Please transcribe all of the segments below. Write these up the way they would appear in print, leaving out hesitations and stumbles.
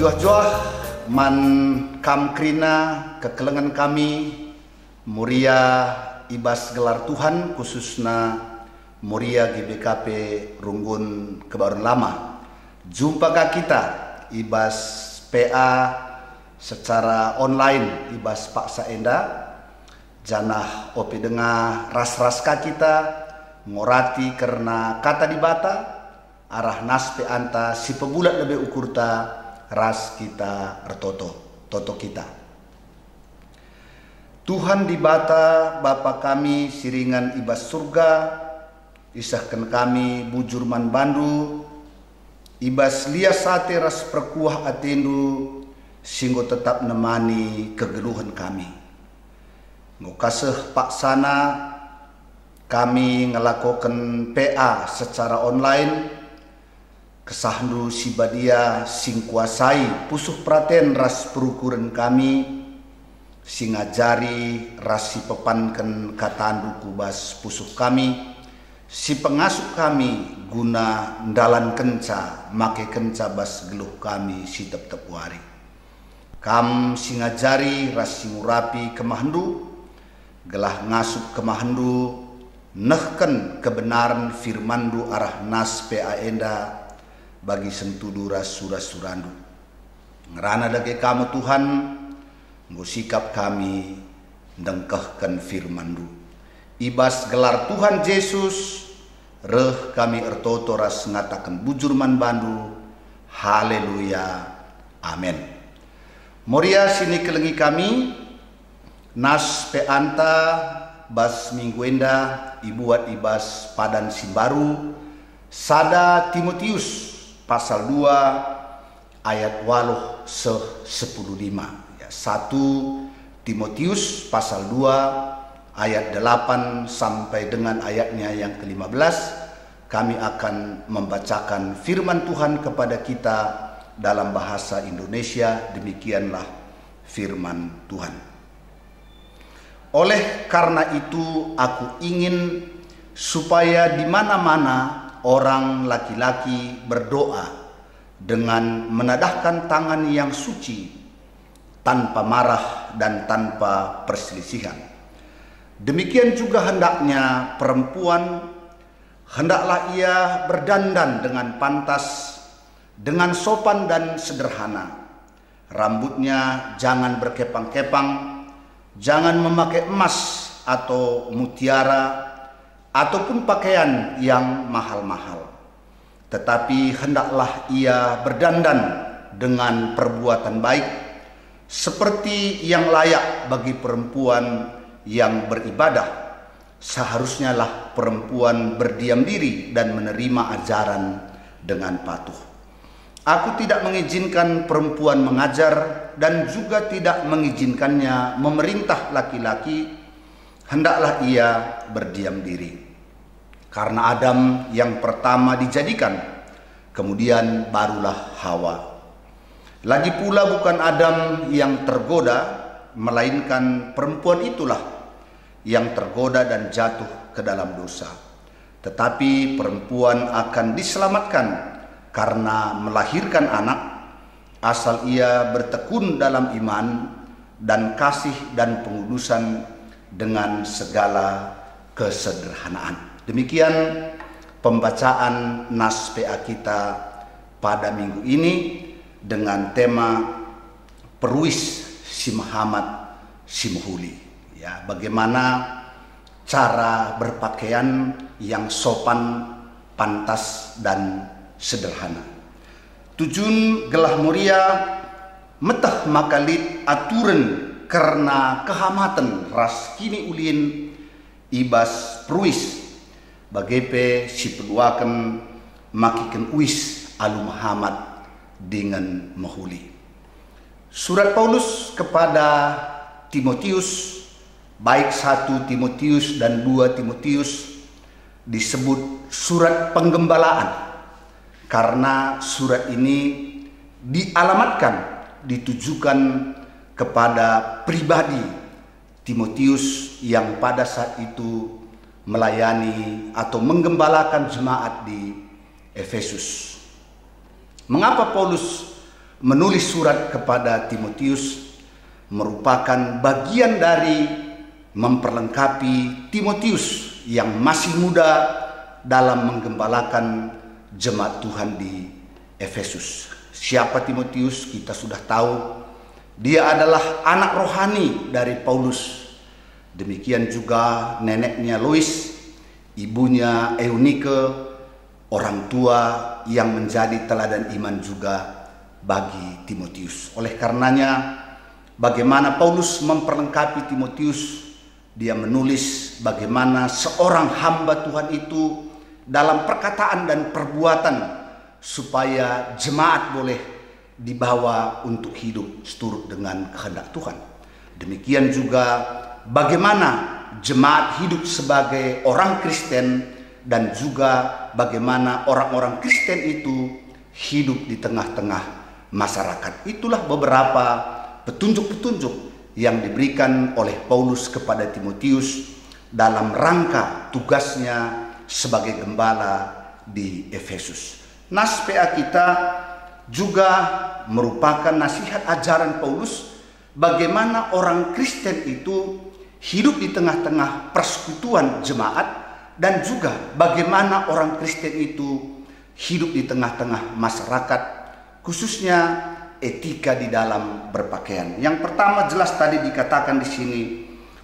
Juah-juah man kam krina kekelengan kami Muria ibas gelar Tuhan khususnya Muria GBKP Runggun Kebayoran Lama. Jumpakah kita ibas PA secara online ibas Pak Saenda janah opi dengar ras-raska kita ngorati karena kata dibata arah nas pe anta si pebulat lebih ukurta ras kita toto kita. Tuhan dibata Bapa kami siringan ibas surga isahkan kami bujurman bandu ibas lias sate ras perkuah atendu singgo tetap nemani kegeluhan kami. Ngokaseh Pak Sana kami ngelakukan PA secara online kesahdu si badia sing kuasai pusuh praten ras perukuran kami sing ngajari ras si pepanken katandu kubas pusuh kami si pengasuh kami guna ndalan kenca make kenca bas geluh kami si tep-tep wari kam sing ngajari ras sing urapi kemahandu gelah ngasup kemahandu nehken kebenaran firmandu arah nas PA enda bagi sentudu surandu ngerana dage kamu Tuhan ngusikap kami dengkehkan firmandu ibas gelar Tuhan Yesus reh kami ertoto ras ngatakan bujurman bandu haleluya amin. Moria sini kelengi kami nas pe anta bas mingguenda ibuat ibas padan simbaru sada Timotius pasal 2 ayat 8-15 ya, 1 Timotius pasal 2 ayat 8 sampai dengan ayatnya yang ke-15 kami akan membacakan firman Tuhan kepada kita dalam bahasa Indonesia. Demikianlah firman Tuhan. Oleh karena itu aku ingin supaya di mana-mana orang laki-laki berdoa dengan menadahkan tangan yang suci tanpa marah dan tanpa perselisihan. Demikian juga hendaknya perempuan hendaklah ia berdandan dengan pantas, dengan sopan dan sederhana. Rambutnya jangan berkepang-kepang, jangan memakai emas atau mutiara ataupun pakaian yang mahal-mahal. Tetapi hendaklah ia berdandan dengan perbuatan baik seperti yang layak bagi perempuan yang beribadah. Seharusnya lah perempuan berdiam diri dan menerima ajaran dengan patuh. Aku tidak mengizinkan perempuan mengajar dan juga tidak mengizinkannya memerintah laki-laki. Hendaklah ia berdiam diri. Karena Adam yang pertama dijadikan, kemudian barulah Hawa. Lagi pula bukan Adam yang tergoda, melainkan perempuan itulah yang tergoda dan jatuh ke dalam dosa. Tetapi perempuan akan diselamatkan karena melahirkan anak, asal ia bertekun dalam iman dan kasih dan pengudusan dengan segala kesederhanaan. Demikian pembacaan nas PA kita pada minggu ini dengan tema Peruis si Muhammad si Muhuli. Ya, bagaimana cara berpakaian yang sopan, pantas dan sederhana. Tujun gelah Muria metah makalit aturan karena kehamatan ras kini ulin ibas peruis bagepe si peduakan makikan uis alu Muhammad dengan Muhuli. Surat Paulus kepada Timotius baik 1 Timotius dan 2 Timotius disebut surat penggembalaan karena surat ini dialamatkan ditujukan kepada pribadi Timotius yang pada saat itu melayani atau menggembalakan jemaat di Efesus. Mengapa Paulus menulis surat kepada Timotius merupakan bagian dari memperlengkapi Timotius yang masih muda dalam menggembalakan jemaat Tuhan di Efesus. Siapa Timotius? Kita sudah tahu. Dia adalah anak rohani dari Paulus. Demikian juga neneknya Lois, ibunya Eunike, orang tua yang menjadi teladan iman juga bagi Timotius. Oleh karenanya, bagaimana Paulus memperlengkapi Timotius, dia menulis bagaimana seorang hamba Tuhan itu dalam perkataan dan perbuatan supaya jemaat boleh dibawa untuk hidup seturut dengan kehendak Tuhan. Demikian juga bagaimana jemaat hidup sebagai orang Kristen dan juga bagaimana orang-orang Kristen itu hidup di tengah-tengah masyarakat. Itulah beberapa petunjuk-petunjuk yang diberikan oleh Paulus kepada Timotius dalam rangka tugasnya sebagai gembala di Efesus. Nas PA kita juga merupakan nasihat ajaran Paulus bagaimana orang Kristen itu hidup di tengah-tengah persekutuan jemaat dan juga bagaimana orang Kristen itu hidup di tengah-tengah masyarakat, khususnya etika di dalam berpakaian. Yang pertama jelas tadi dikatakan di sini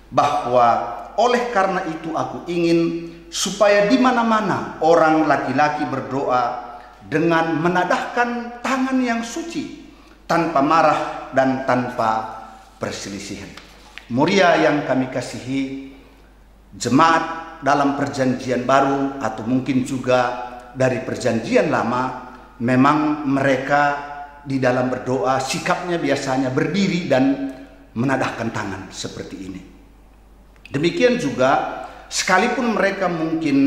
bahwa oleh karena itu aku ingin supaya di mana-mana orang laki-laki berdoa dengan menadahkan tangan yang suci, tanpa marah dan tanpa perselisihan. Muria yang kami kasihi, jemaat dalam perjanjian baru atau mungkin juga dari perjanjian lama, memang mereka di dalam berdoa sikapnya biasanya berdiri dan menadahkan tangan seperti ini. Demikian juga sekalipun mereka mungkin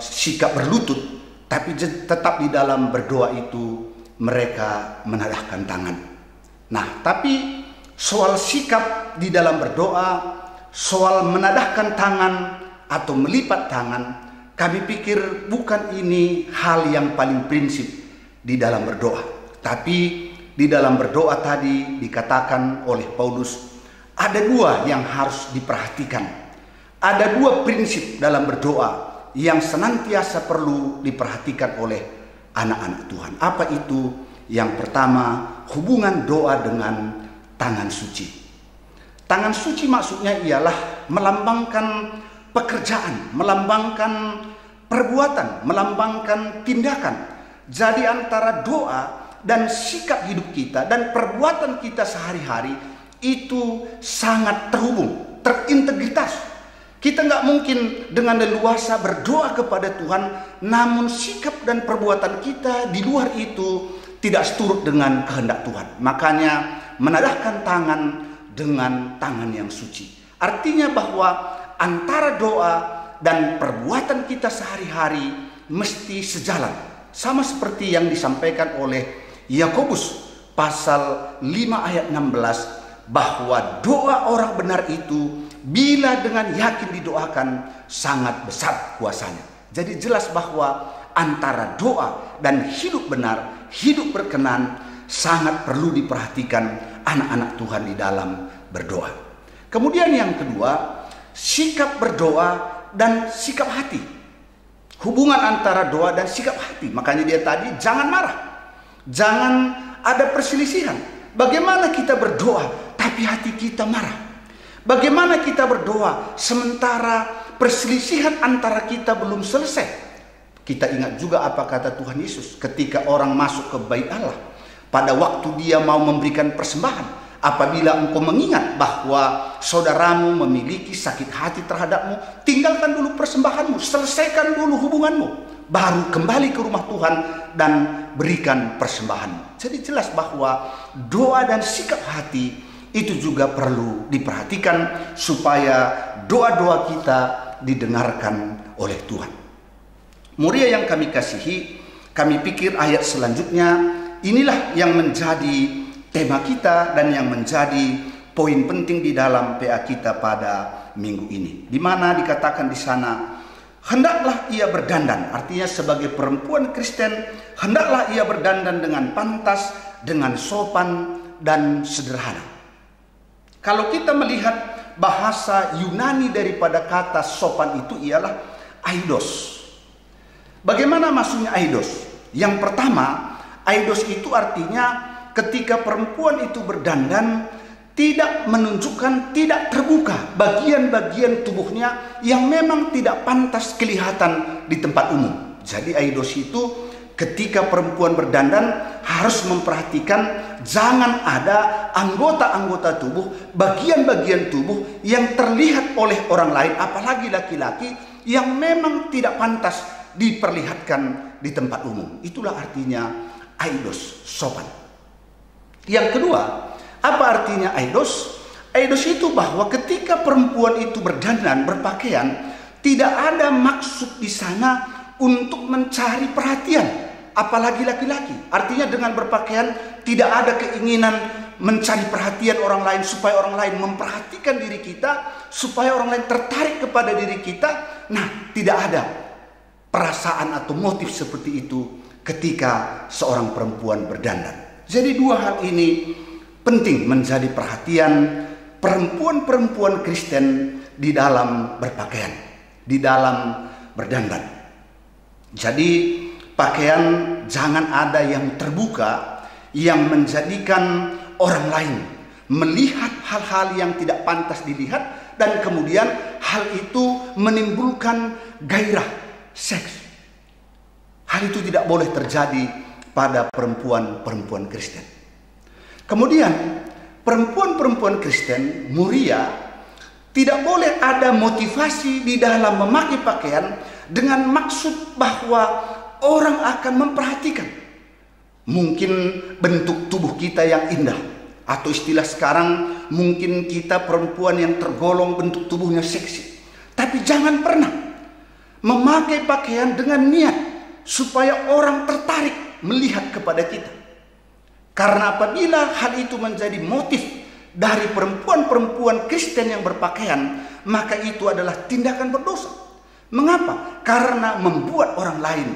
sikap berlutut, tapi tetap di dalam berdoa itu mereka menadahkan tangan. Nah, tapi soal sikap di dalam berdoa, soal menadahkan tangan atau melipat tangan, kami pikir bukan ini hal yang paling prinsip di dalam berdoa. Tapi di dalam berdoa tadi dikatakan oleh Paulus, ada dua yang harus diperhatikan. Ada dua prinsip dalam berdoa yang senantiasa perlu diperhatikan oleh anak-anak Tuhan. Apa itu? Yang pertama, hubungan doa dengan tangan suci. Tangan suci maksudnya ialah melambangkan pekerjaan, melambangkan perbuatan, melambangkan tindakan. Jadi antara doa dan sikap hidup kita dan perbuatan kita sehari-hari itu sangat terhubung, terintegritas. Kita nggak mungkin dengan leluasa berdoa kepada Tuhan, namun sikap dan perbuatan kita di luar itu tidak seturut dengan kehendak Tuhan. Makanya menadahkan tangan dengan tangan yang suci. Artinya bahwa antara doa dan perbuatan kita sehari-hari mesti sejalan. Sama seperti yang disampaikan oleh Yakobus pasal 5 ayat 16, bahwa doa orang benar itu bila dengan yakin didoakan sangat besar kuasanya. Jadi jelas bahwa antara doa dan hidup benar, hidup berkenan sangat perlu diperhatikan anak-anak Tuhan di dalam berdoa. Kemudian yang kedua, sikap berdoa dan sikap hati. Hubungan antara doa dan sikap hati. Makanya dia tadi jangan marah, jangan ada perselisihan. Bagaimana kita berdoa tapi hati kita marah? Bagaimana kita berdoa sementara perselisihan antara kita belum selesai? Kita ingat juga apa kata Tuhan Yesus ketika orang masuk ke bait Allah. Pada waktu dia mau memberikan persembahan, apabila engkau mengingat bahwa saudaramu memiliki sakit hati terhadapmu, tinggalkan dulu persembahanmu, selesaikan dulu hubunganmu, baru kembali ke rumah Tuhan dan berikan persembahanmu. Jadi jelas bahwa doa dan sikap hati itu juga perlu diperhatikan supaya doa-doa kita didengarkan oleh Tuhan. Muria yang kami kasihi, kami pikir ayat selanjutnya inilah yang menjadi tema kita dan yang menjadi poin penting di dalam PA kita pada minggu ini. Di mana dikatakan di sana, hendaklah ia berdandan, artinya sebagai perempuan Kristen, hendaklah ia berdandan dengan pantas dengan sopan dan sederhana. Kalau kita melihat bahasa Yunani daripada kata sopan itu ialah aidos. Bagaimana maksudnya aidos? Yang pertama, aidos itu artinya ketika perempuan itu berdandan tidak menunjukkan, tidak terbuka bagian-bagian tubuhnya yang memang tidak pantas kelihatan di tempat umum. Jadi aidos itu ketika perempuan berdandan harus memperhatikan jangan ada anggota-anggota tubuh, bagian-bagian tubuh yang terlihat oleh orang lain, apalagi laki-laki, yang memang tidak pantas diperlihatkan di tempat umum. Itulah artinya aidos, sopan. Yang kedua, apa artinya aidos? Aidos itu bahwa ketika perempuan itu berdandan, berpakaian, tidak ada maksud di sana untuk mencari perhatian, apalagi laki-laki. Artinya dengan berpakaian tidak ada keinginan mencari perhatian orang lain, supaya orang lain memperhatikan diri kita, supaya orang lain tertarik kepada diri kita. Nah, tidak ada perasaan atau motif seperti itu ketika seorang perempuan berdandan. Jadi dua hal ini penting menjadi perhatian perempuan-perempuan Kristen di dalam berpakaian, di dalam berdandan. Jadi pakaian jangan ada yang terbuka, yang menjadikan orang lain melihat hal-hal yang tidak pantas dilihat, dan kemudian hal itu menimbulkan gairah seks. Hal itu tidak boleh terjadi pada perempuan-perempuan Kristen. Kemudian perempuan-perempuan Kristen, Muria, tidak boleh ada motivasi di dalam memakai pakaian dengan maksud bahwa orang akan memperhatikan. Mungkin bentuk tubuh kita yang indah, atau istilah sekarang mungkin kita perempuan yang tergolong bentuk tubuhnya seksi. Tapi jangan pernah memakai pakaian dengan niat supaya orang tertarik melihat kepada kita. Karena apabila hal itu menjadi motif dari perempuan-perempuan Kristen yang berpakaian, maka itu adalah tindakan berdosa. Mengapa? Karena membuat orang lain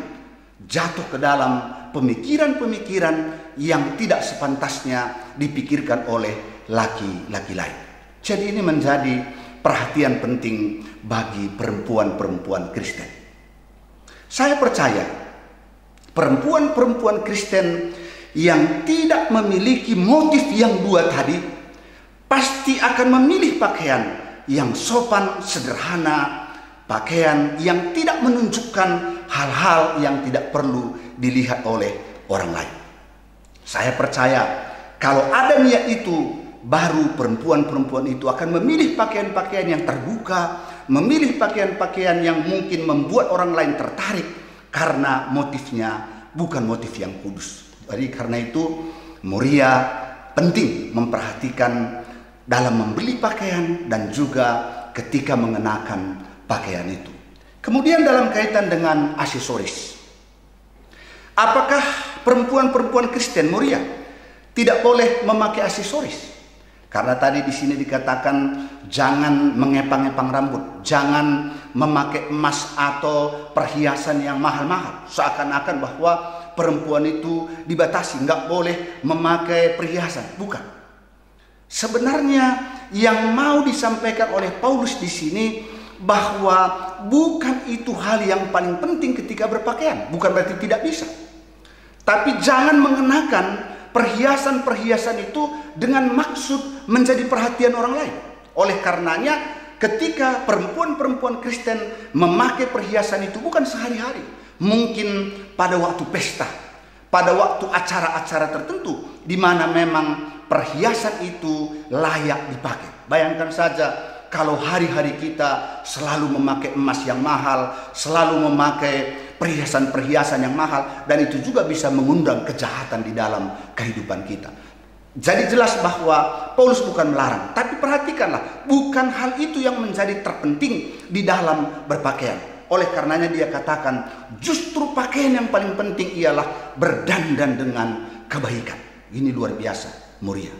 jatuh ke dalam pemikiran-pemikiran yang tidak sepantasnya dipikirkan oleh laki-laki lain. Jadi ini menjadi perhatian penting bagi perempuan-perempuan Kristen. Saya percaya perempuan-perempuan Kristen yang tidak memiliki motif yang dua tadi pasti akan memilih pakaian yang sopan, sederhana, pakaian yang tidak menunjukkan hal-hal yang tidak perlu dilihat oleh orang lain. Saya percaya kalau ada niat itu, baru perempuan-perempuan itu akan memilih pakaian-pakaian yang terbuka, memilih pakaian-pakaian yang mungkin membuat orang lain tertarik, karena motifnya bukan motif yang kudus. Jadi karena itu Muria penting memperhatikan dalam membeli pakaian dan juga ketika mengenakan pakaian itu. Kemudian dalam kaitan dengan aksesoris, apakah perempuan-perempuan Kristen, Muria, tidak boleh memakai aksesoris? Karena tadi di sini dikatakan jangan mengepang-epang rambut, jangan memakai emas atau perhiasan yang mahal-mahal. Seakan-akan bahwa perempuan itu dibatasi, nggak boleh memakai perhiasan. Bukan. Sebenarnya yang mau disampaikan oleh Paulus di sini bahwa bukan itu hal yang paling penting ketika berpakaian. Bukan berarti tidak bisa. Tapi jangan mengenakan perhiasan-perhiasan itu dengan maksud menjadi perhatian orang lain. Oleh karenanya ketika perempuan-perempuan Kristen memakai perhiasan itu bukan sehari-hari, mungkin pada waktu pesta, pada waktu acara-acara tertentu di mana memang perhiasan itu layak dipakai. Bayangkan saja kalau hari-hari kita selalu memakai emas yang mahal, selalu memakai perhiasan-perhiasan yang mahal, dan itu juga bisa mengundang kejahatan di dalam kehidupan kita. Jadi jelas bahwa Paulus bukan melarang, tapi perhatikanlah, bukan hal itu yang menjadi terpenting di dalam berpakaian. Oleh karenanya dia katakan justru pakaian yang paling penting ialah berdandan dengan kebaikan. Ini luar biasa, Muria.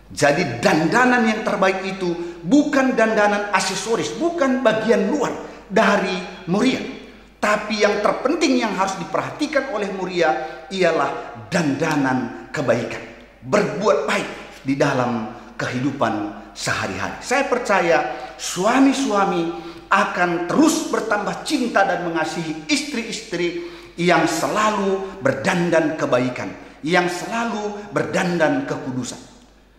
Jadi dandanan yang terbaik itu bukan dandanan aksesoris, bukan bagian luar dari Muria, Tapi yang terpenting yang harus diperhatikan oleh Muria ialah dandanan kebaikan, berbuat baik di dalam kehidupan sehari-hari. Saya percaya suami-suami akan terus bertambah cinta dan mengasihi istri-istri yang selalu berdandan kebaikan, yang selalu berdandan kekudusan.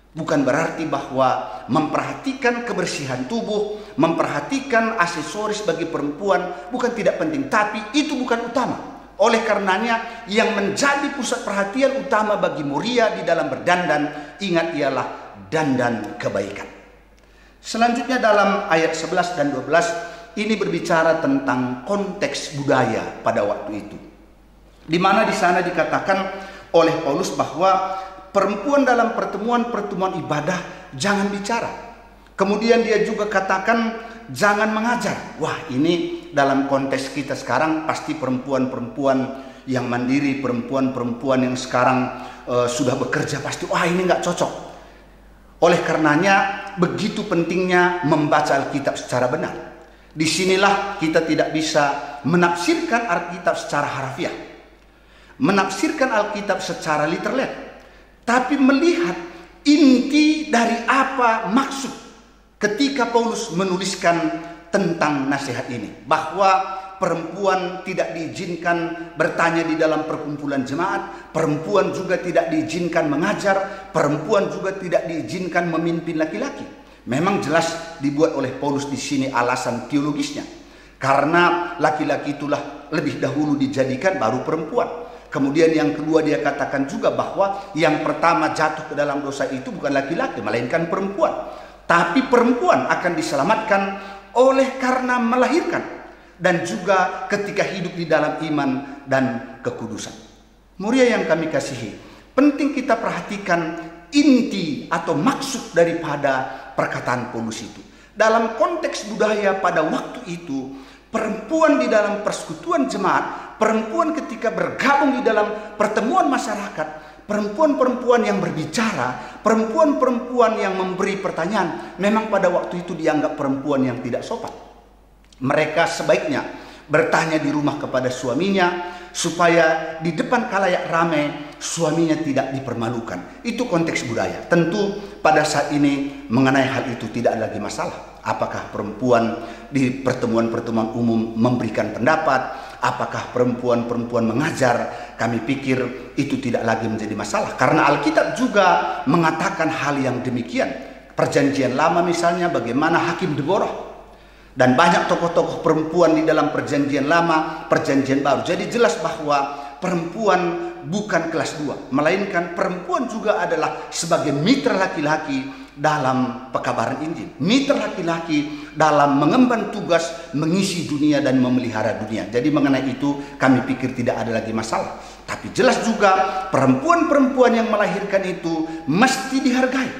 Bukan berarti bahwa memperhatikan kebersihan tubuh, memperhatikan aksesoris bagi perempuan bukan tidak penting, tapi itu bukan utama. Oleh karenanya yang menjadi pusat perhatian utama bagi Muria di dalam berdandan, ingat, ialah dandan kebaikan. Selanjutnya dalam ayat 11 dan 12 ini berbicara tentang konteks budaya pada waktu itu, di mana di sana dikatakan oleh Paulus bahwa perempuan dalam pertemuan-pertemuan ibadah jangan bicara. Kemudian dia juga katakan jangan mengajar. Wah, ini dalam konteks kita sekarang pasti perempuan-perempuan yang mandiri, perempuan-perempuan yang sekarang sudah bekerja pasti, wah ini nggak cocok. Oleh karenanya begitu pentingnya membaca Alkitab secara benar. Disinilah kita tidak bisa menafsirkan Alkitab secara harfiah, menafsirkan Alkitab secara literal, tapi melihat inti dari apa maksud ketika Paulus menuliskan tentang nasihat ini, bahwa perempuan tidak diizinkan bertanya di dalam perkumpulan jemaat, perempuan juga tidak diizinkan mengajar, perempuan juga tidak diizinkan memimpin laki-laki. Memang jelas dibuat oleh Paulus di sini alasan teologisnya, karena laki-laki itulah lebih dahulu dijadikan baru perempuan. Kemudian yang kedua dia katakan juga bahwa yang pertama jatuh ke dalam dosa itu bukan laki-laki melainkan perempuan. Tapi perempuan akan diselamatkan oleh karena melahirkan dan juga ketika hidup di dalam iman dan kekudusan. Muria yang kami kasihi, penting kita perhatikan inti atau maksud daripada perkataan Paulus itu. Dalam konteks budaya pada waktu itu, perempuan di dalam persekutuan jemaat, perempuan ketika bergabung di dalam pertemuan masyarakat, perempuan-perempuan yang berbicara, perempuan-perempuan yang memberi pertanyaan, memang pada waktu itu dianggap perempuan yang tidak sopan. Mereka sebaiknya bertanya di rumah kepada suaminya, supaya di depan khalayak ramai suaminya tidak dipermalukan. Itu konteks budaya. Tentu pada saat ini mengenai hal itu tidak lagi masalah. Apakah perempuan di pertemuan-pertemuan umum memberikan pendapat, apakah perempuan-perempuan mengajar, kami pikir itu tidak lagi menjadi masalah. Karena Alkitab juga mengatakan hal yang demikian. Perjanjian lama misalnya bagaimana Hakim Deborah. Dan banyak tokoh-tokoh perempuan di dalam perjanjian lama, perjanjian baru. Jadi jelas bahwa perempuan bukan kelas 2, melainkan perempuan juga adalah sebagai mitra laki-laki dalam pekabaran Injil, mitra laki-laki dalam mengemban tugas mengisi dunia dan memelihara dunia. Jadi mengenai itu kami pikir tidak ada lagi masalah. Tapi jelas juga perempuan-perempuan yang melahirkan itu mesti dihargai,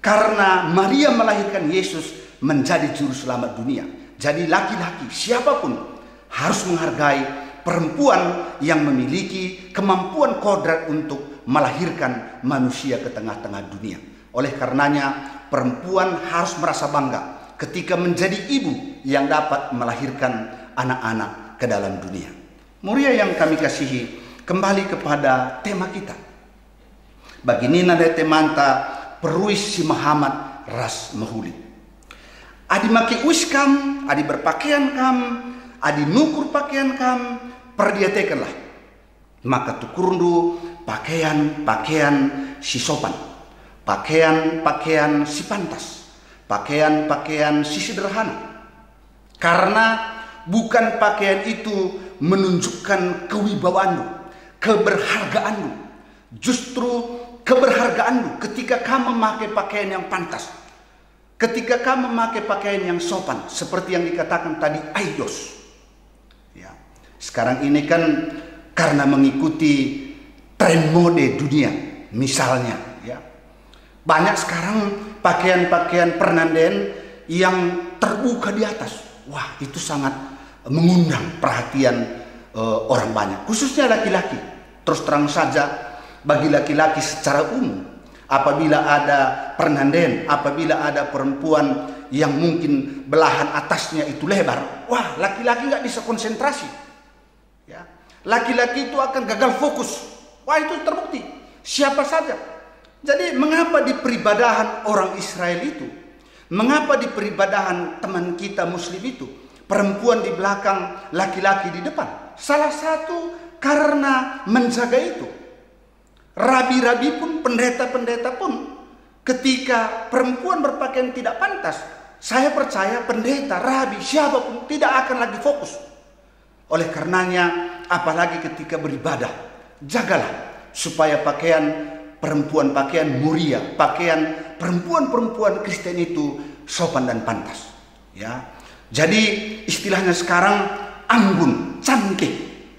karena Maria melahirkan Yesus menjadi juru selamat dunia. Jadi laki-laki siapapun harus menghargai perempuan yang memiliki kemampuan kodrat untuk melahirkan manusia ke tengah-tengah dunia. Oleh karenanya perempuan harus merasa bangga ketika menjadi ibu yang dapat melahirkan anak-anak ke dalam dunia. Muria yang kami kasihi, kembali kepada tema kita. Bagi Nina dan Temanta peruis si Muhammad ras mahuli. Adi make uskam, adi berpakaian kam, adi nukur pakaian kam, perdiatekanlah. Maka tukurundu pakaian-pakaian si sopan, pakaian-pakaian si pantas, pakaian-pakaian si sederhana. Karena bukan pakaian itu menunjukkan kewibawaanmu, keberhargaanmu. Justru keberhargaanmu ketika kamu memakai pakaian yang pantas, ketika kamu memakai pakaian yang sopan, seperti yang dikatakan tadi aidos. Ya. Sekarang ini kan karena mengikuti tren mode dunia, misalnya, ya, banyak sekarang pakaian-pakaian pernandain yang terbuka di atas. Wah, itu sangat mengundang perhatian orang banyak, khususnya laki-laki. Terus terang saja, bagi laki-laki secara umum, apabila ada pernandain, apabila ada perempuan yang mungkin belahan atasnya itu lebar. Wah, laki-laki nggak bisa konsentrasi. Ya, laki-laki itu akan gagal fokus. Wah, itu terbukti. Siapa saja. Jadi mengapa di peribadahan orang Israel itu, mengapa di peribadahan teman kita Muslim itu, perempuan di belakang, laki-laki di depan? Salah satu karena menjaga itu. Rabi-rabi pun, pendeta-pendeta pun, ketika perempuan berpakaian tidak pantas, saya percaya pendeta, rabi, siapapun tidak akan lagi fokus. Oleh karenanya, apalagi ketika beribadah, jagalah supaya pakaian perempuan, pakaian muria, pakaian perempuan-perempuan Kristen itu sopan dan pantas. Ya, jadi istilahnya sekarang anggun, cantik.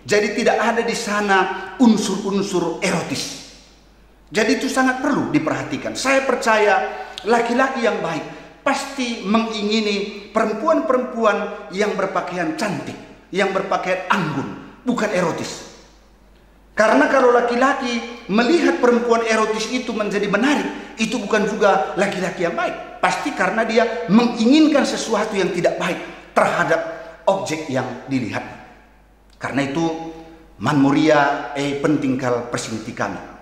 Jadi tidak ada di sana unsur-unsur erotis. Jadi itu sangat perlu diperhatikan. Saya percaya laki-laki yang baik pasti mengingini perempuan-perempuan yang berpakaian cantik, yang berpakaian anggun, bukan erotis. Karena kalau laki-laki melihat perempuan erotis itu menjadi menarik, itu bukan juga laki-laki yang baik. Pasti karena dia menginginkan sesuatu yang tidak baik terhadap objek yang dilihat. Karena itu man muria penting kal persinti kami.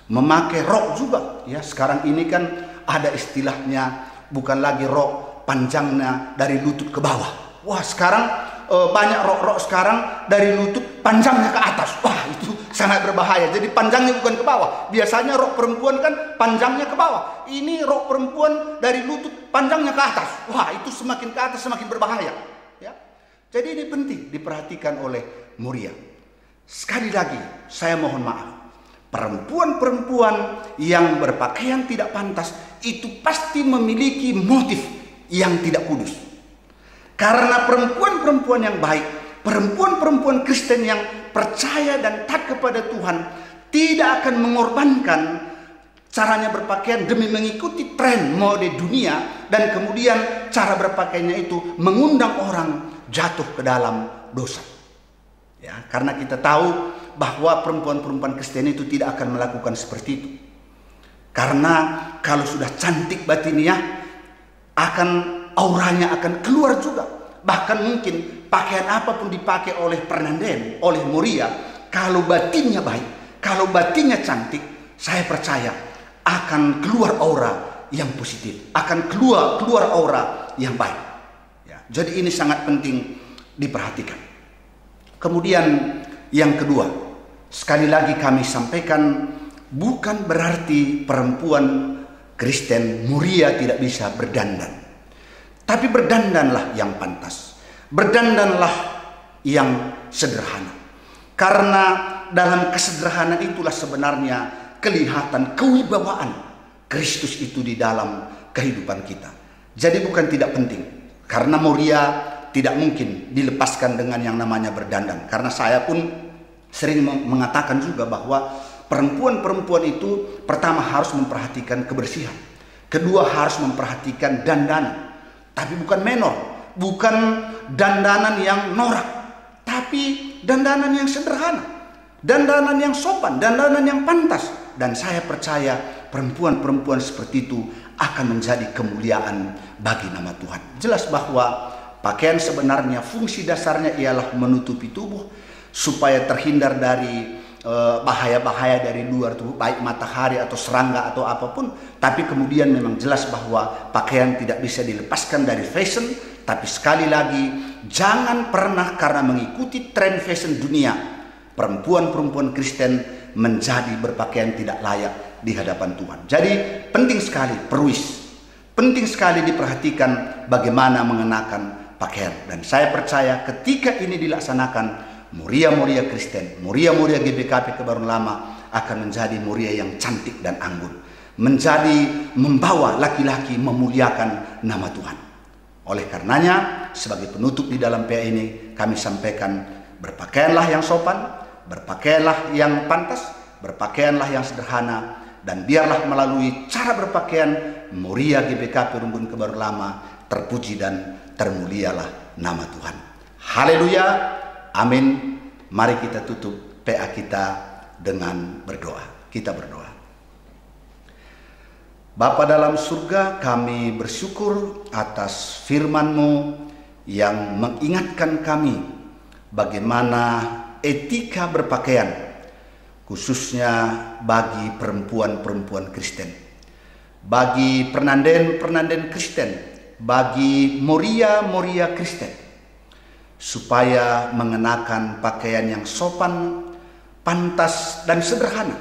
Memakai rok juga, ya sekarang ini kan ada istilahnya bukan lagi rok panjangnya dari lutut ke bawah. Wah, sekarang banyak rok-rok sekarang dari lutut panjangnya ke atas. Wah, itu sangat berbahaya. Jadi panjangnya bukan ke bawah. Biasanya rok perempuan kan panjangnya ke bawah. Ini rok perempuan dari lutut panjangnya ke atas. Wah, itu semakin ke atas semakin berbahaya. Ya. Jadi ini penting diperhatikan oleh muria. Sekali lagi saya mohon maaf. Perempuan-perempuan yang berpakaian tidak pantas itu pasti memiliki motif yang tidak kudus. Karena perempuan-perempuan yang baik, perempuan-perempuan Kristen yang percaya dan taat kepada Tuhan tidak akan mengorbankan caranya berpakaian demi mengikuti tren mode dunia, dan kemudian cara berpakaiannya itu mengundang orang jatuh ke dalam dosa. Ya, karena kita tahu bahwa perempuan-perempuan Kristen itu tidak akan melakukan seperti itu. Karena kalau sudah cantik batinnya, auranya akan keluar juga. Bahkan mungkin pakaian apapun dipakai oleh Pernanden, oleh muria, kalau batinnya baik, kalau batinnya cantik, saya percaya akan keluar aura yang positif, akan keluar aura yang baik. Ya, jadi ini sangat penting diperhatikan. Kemudian yang kedua, sekali lagi kami sampaikan, bukan berarti perempuan Kristen muria tidak bisa berdandan. Tapi berdandanlah yang pantas. Berdandanlah yang sederhana. Karena dalam kesederhanaan itulah sebenarnya kelihatan kewibawaan Kristus itu di dalam kehidupan kita. Jadi bukan tidak penting. Karena muria tidak mungkin dilepaskan dengan yang namanya berdandan. Karena saya pun sering mengatakan juga bahwa perempuan-perempuan itu pertama harus memperhatikan kebersihan. Kedua harus memperhatikan dandanan. Tapi bukan menor, bukan dandanan yang norak, tapi dandanan yang sederhana, dandanan yang sopan, dandanan yang pantas. Dan saya percaya perempuan-perempuan seperti itu akan menjadi kemuliaan bagi nama Tuhan. Jelas bahwa pakaian sebenarnya fungsi dasarnya ialah menutupi tubuh supaya terhindar dari bahaya-bahaya dari luar tubuh, baik matahari atau serangga atau apapun. Tapi kemudian memang jelas bahwa pakaian tidak bisa dilepaskan dari fashion. Tapi sekali lagi, jangan pernah karena mengikuti tren fashion dunia, perempuan-perempuan Kristen menjadi berpakaian tidak layak di hadapan Tuhan. Jadi penting sekali perwis, penting sekali diperhatikan bagaimana mengenakan pakaian. Dan saya percaya ketika ini dilaksanakan, muria-muria Kristen, muria-muria GBKP Kebaruan Lama akan menjadi muria yang cantik dan anggun, menjadi membawa laki-laki memuliakan nama Tuhan. Oleh karenanya, sebagai penutup di dalam PA ini, kami sampaikan, berpakaianlah yang sopan, berpakaianlah yang pantas, berpakaianlah yang sederhana, dan biarlah melalui cara berpakaian muria GBKP Rumbun Kebaruan Lama terpuji dan termulialah nama Tuhan. Haleluya. Amin. Mari kita tutup PA kita dengan berdoa. Kita berdoa. Bapa dalam surga, kami bersyukur atas firman-Mu yang mengingatkan kami bagaimana etika berpakaian, khususnya bagi perempuan-perempuan Kristen, bagi penanten-penanten Kristen, bagi moria-moria Kristen, supaya mengenakan pakaian yang sopan, pantas, dan sederhana,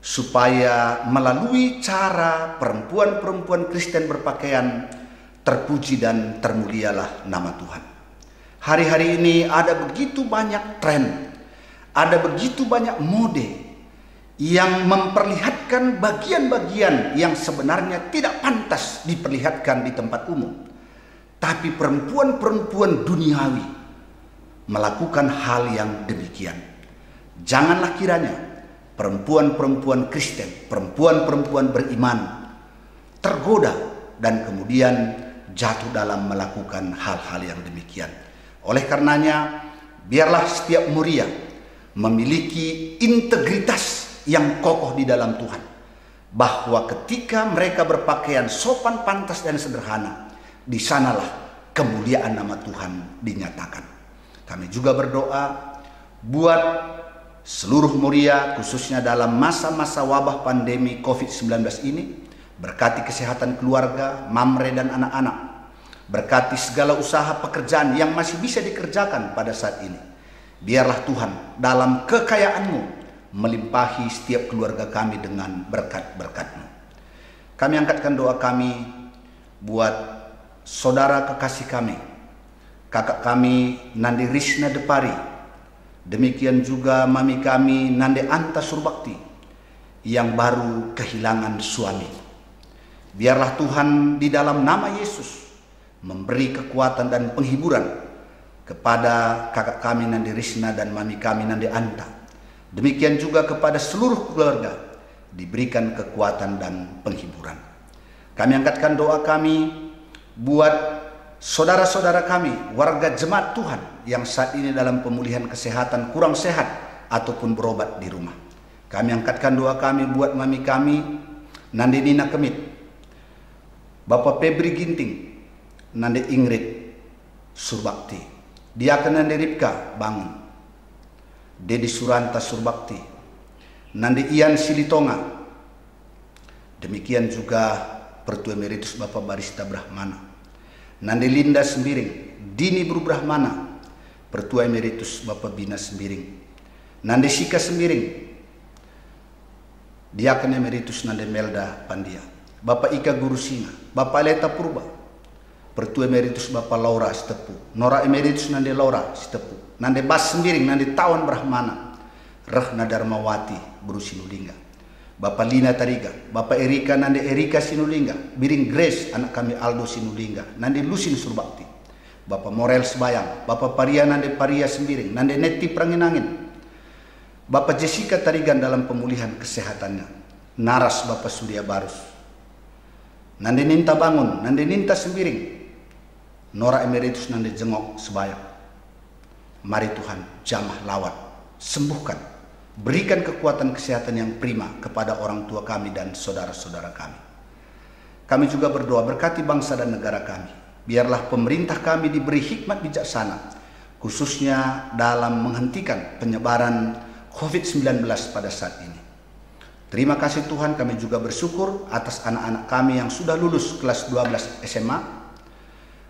supaya melalui cara perempuan-perempuan Kristen berpakaian terpuji dan termulialah nama Tuhan. Hari-hari ini ada begitu banyak tren, ada begitu banyak mode yang memperlihatkan bagian-bagian yang sebenarnya tidak pantas diperlihatkan di tempat umum. Tapi perempuan-perempuan duniawi melakukan hal yang demikian. Janganlah kiranya perempuan-perempuan Kristen, perempuan-perempuan beriman tergoda dan kemudian jatuh dalam melakukan hal-hal yang demikian. Oleh karenanya, biarlah setiap muria memiliki integritas yang kokoh di dalam Tuhan, bahwa ketika mereka berpakaian sopan, pantas, dan sederhana, di sanalah kemuliaan nama Tuhan dinyatakan. Kami juga berdoa buat seluruh muria, khususnya dalam masa-masa wabah pandemi COVID-19 ini. Berkati kesehatan keluarga, mamre, dan anak-anak. Berkati segala usaha pekerjaan yang masih bisa dikerjakan pada saat ini. Biarlah Tuhan dalam kekayaan-Mu melimpahi setiap keluarga kami dengan berkat-berkat-Mu. Kami angkatkan doa kami buat saudara kekasih kami, kakak kami Nandi Risna Depari, demikian juga mami kami Nande Anta Surbakti yang baru kehilangan suami. Biarlah Tuhan di dalam nama Yesus memberi kekuatan dan penghiburan kepada kakak kami Nandi Risna dan mami kami Nande Anta. Demikian juga kepada seluruh keluarga diberikan kekuatan dan penghiburan. Kami angkatkan doa kami buat saudara-saudara kami, warga jemaat Tuhan yang saat ini dalam pemulihan kesehatan kurang sehat ataupun berobat di rumah. Kami angkatkan doa kami buat mami kami Nandi Nina Kemit, Bapak Febri Ginting, Nande Ingrid Surbakti, Diaken Nande Ripka Bangun, Dedi Suranta Surbakti, Nande Ian Silitonga, demikian juga Pertua Emeritus Bapak Barista Brahmana, Nande Linda Sembiring, Dini Bru Brahmana, Pertua Emeritus Bapak Bina Sembiring, Nande Sika Sembiring, Diaken Emeritus Nande Melda Pandia, Bapak Ika Guru Singa, Bapak Leta Purba, Pertua Emeritus Bapak Laura Sitepu, Nora Emeritus Nande Laura Sitepu, Nande Bas Sembiring, Nande Tawan Brahmana, Rahna Darmawati Buru Sinulinga, Bapak Lina Tariga, Bapak Erika Nande Erika Sinulinga, Biring Grace anak kami Aldo Sinulinga, Nande Lusin Surbakti, Bapak Morel Sebayang, Bapak Paria Nande Paria Sembiring, Nande Neti Pranginangin, Bapak Jessica Tarigan dalam pemulihan kesehatannya, Naras Bapak Surya Barus, Nande Ninta Bangun, Nande Ninta Sembiring, Nora Emeritus Nande Jengok Sebayang. Mari Tuhan jamah lawat, sembuhkan, berikan kekuatan kesehatan yang prima kepada orang tua kami dan saudara-saudara kami. Kami juga berdoa berkati bangsa dan negara kami. Biarlah pemerintah kami diberi hikmat bijaksana, khususnya dalam menghentikan penyebaran COVID-19 pada saat ini. Terima kasih Tuhan, kami juga bersyukur atas anak-anak kami yang sudah lulus kelas 12 SMA.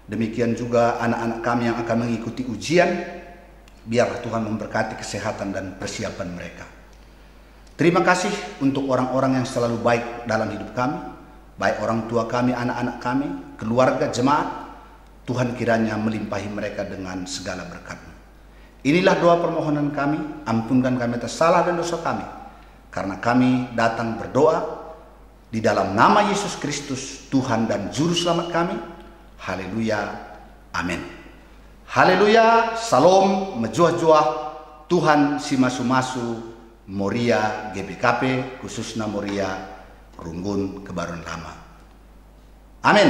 Demikian juga anak-anak kami yang akan mengikuti ujian. Biarlah Tuhan memberkati kesehatan dan persiapan mereka. Terima kasih untuk orang-orang yang selalu baik dalam hidup kami, baik orang tua kami, anak-anak kami, keluarga, jemaat. Tuhan kiranya melimpahi mereka dengan segala berkat-Mu. Inilah doa permohonan kami, ampunkan kami atas salah dan dosa kami. Karena kami datang berdoa di dalam nama Yesus Kristus, Tuhan dan Juru Selamat kami. Haleluya. Amin. Haleluya. Salam mejuah-juah. Tuhan si masu-masu Moria GBKP, khususnya Moria Runggun Kebaruan Lama. Amin.